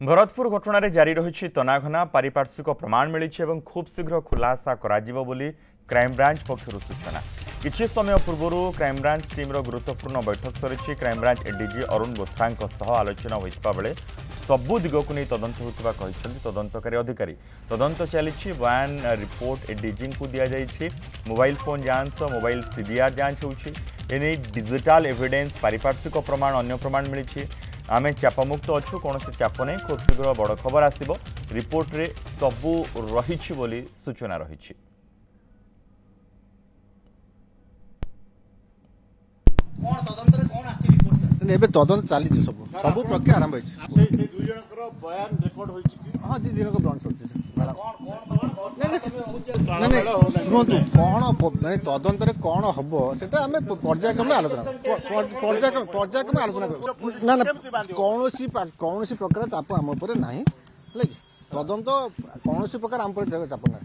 भरतपुर घटन जारी रही तनाघना पारिपार्श्विक प्रमाण मिली खूब शीघ्र खुलासा क्राइमब्रांच पक्षर सूचना किछि समय पूर्व क्राइमब्रांच टीम गुरुत्वपूर्ण बैठक सरी क्राइमब्रांच एडीजी अरुण बोथ्रा आलोचना होता बेले सबू दिग को नहीं तदंत होता तदंतकारी अधिकारी तदंत चली बयान रिपोर्ट एडीजी को दि जाइए मोबाइल फोन जांच मोबाइल सीडीआर जांच होने डिजिटल एविडेंस पारिपार्श्विक प्रमाण अन्य प्रमाण मिली आमे चापमुक्त अच्छु कौन से चाप नहीं खूब शीघ्र बड़ खबर आसब रिपोर्ट रे सबू रही सूचना रही तदंत चली सब सब प्रक्रिया आरंभ हाँ दी दिन को शुणु कौन मानने तदंत कौन हम से पर्यायक्रम आलोचना ना कौन प्रकार चाप आम ना तदंत कौन प्रकार आम चाप ना।